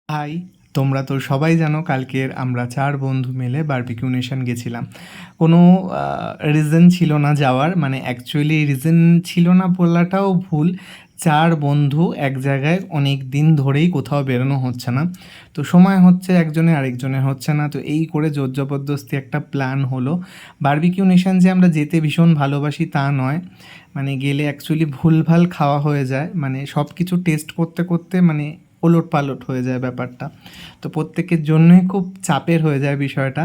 High, তোমরা তো সবাই জানো কালকের আমরা 4 বন্ধু মিলে বারবিকিউ নেশন গেছিলাম। কোনো রিজন ছিল না যাওয়ার, মানে অ্যাকচুয়ালি রিজন ছিল না বলাটাও ভুল। 4 বন্ধু এক জায়গায় অনেক দিন ধরেই কোথাও বেরোনো হচ্ছে না। তো সময় হচ্ছে একজনের আরেকজনের হচ্ছে না। তো এই করে জোর জবরদস্তি একটা প্ল্যান হলো। বারবিকিউ নেশন যে আমরা যেতে ভীষণ ভালোবাসি তা নয়। মানে গেলে অ্যাকচুয়ালি ভুলভাল খাওয়া হয়ে যায়। মানে সব কিছু টেস্ট করতে করতে মানে ওলটপালট হয়ে যায় ব্যাপারটা। তো প্রত্যেকের জন্যই খুব চাপের হয়ে যায় বিষয়টা।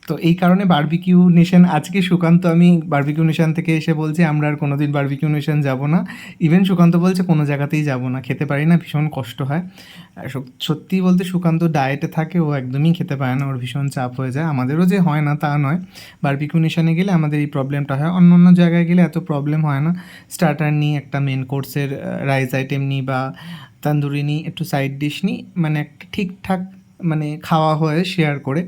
তো এই কারণে বারবিকিউ নেশন আজকে সুকান্ত, আমি বারবিকিউ নেশন থেকে এসে বলছি আমরা আর কোনো দিন বারবিকিউ নেশন যাবো না। ইভেন সুকান্ত বলছে কোনো জায়গাতেই যাবো না, খেতে পারি না, ভীষণ কষ্ট হয়। আর সত্যিই বলতে সুকান্ত ডায়েটে থাকে, ও একদমই খেতে পারে না, ওর ভীষণ চাপ হয়ে যায়। আমাদেরও যে হয় না তা নয়, বারবিকিউ নেশনে গেলে আমাদের এই প্রবলেমটা হয়, অন্য অন্য জায়গায় গেলে এত প্রবলেম হয় না। স্টার্টার নিই, একটা মেন কোর্সের রাইস আইটেম নিই বা তান্দুরি নিই, একটু সাইড ডিশ নিই, মানে একটা ঠিকঠাক মানে খাওয়া হয় শেয়ার করে।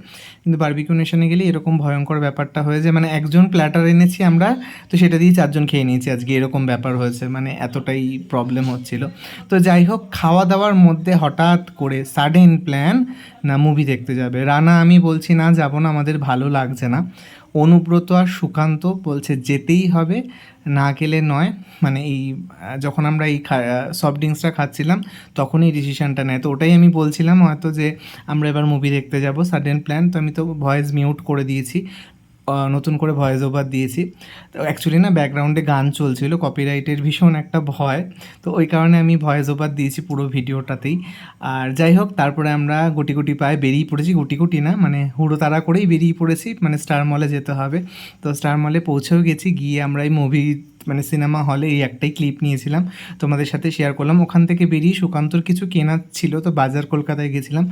কিন্তু বারবিকিউ নেশনে গেলে এরকম ভয়ঙ্কর ব্যাপারটা হয়ে যায়, মানে একজন প্ল্যাটার এনেছি আমরা, তো সেটা দিয়ে 4 জন খেয়ে নিয়েছি আজকে, এরকম ব্যাপার হয়েছে, মানে এতটাই প্রবলেম হচ্ছিল। তো যাই হোক, খাওয়া দাওয়ার মধ্যে হঠাৎ করে সাডেন প্ল্যান, না মুভি দেখতে যাবে। রানা আমি বলছি না যাব না, আমাদের ভালো লাগছে না। অনুব্রত আর সুকান্ত বলছে যেতেই হবে, না গেলে নয়। মানে এই যখন আমরা এই সফট ড্রিঙ্কসটা খাচ্ছিলাম তখনই ডিসিশানটা নেয়। তো ওটাই আমি বলছিলাম হয়তো যে আমরা এবার মুভি দেখতে যাব, সাডেন প্ল্যান। তো আমি তো ভয়েস মিউট করে দিয়েছি, নতুন করে ভয়েস ওভার দিয়েছি। তো অ্যাকচুয়ালি না ব্যাকগ্রাউন্ডে গান চলছিল, কপিরাইটের ভীষণ একটা ভয়, তো ওই কারণে আমি ভয়েস ওভার দিয়েছি পুরো ভিডিওটাতেই। আর যাই হোক, তারপরে আমরা গুটি গুটি পায়ে বেরিয়ে পড়েছি, গুটি গুটি না মানে হুড়োতাড়া করেই বেরিয়ে পড়েছি, মানে স্টার মলে যেতে হবে। তো স্টার মলে পৌঁছেও গেছি, গিয়ে আমরা এই মুভি মানে সিনেমা হলে এই একটাই ক্লিপ নিয়েছিলাম, তোমাদের সাথে শেয়ার করলাম। ওখান থেকে বেরিয়ে সুকান্তর কিছু কেনার ছিল, তো বাজার কলকাতায় গেছিলাম,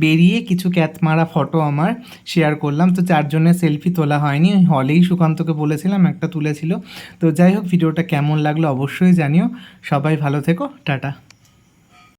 বেরিয়ে কিছু ক্যাতমারা ফটো আমার শেয়ার করলাম। তো 4 জনের সেলফি তোলা হয়নি, হলেই সুকান্তকে বলেছিলাম একটা তুলেছিল। তো যাই হোক, ভিডিওটা কেমন লাগলো অবশ্যই জানিও। সবাই ভালো থেকো, টাটা।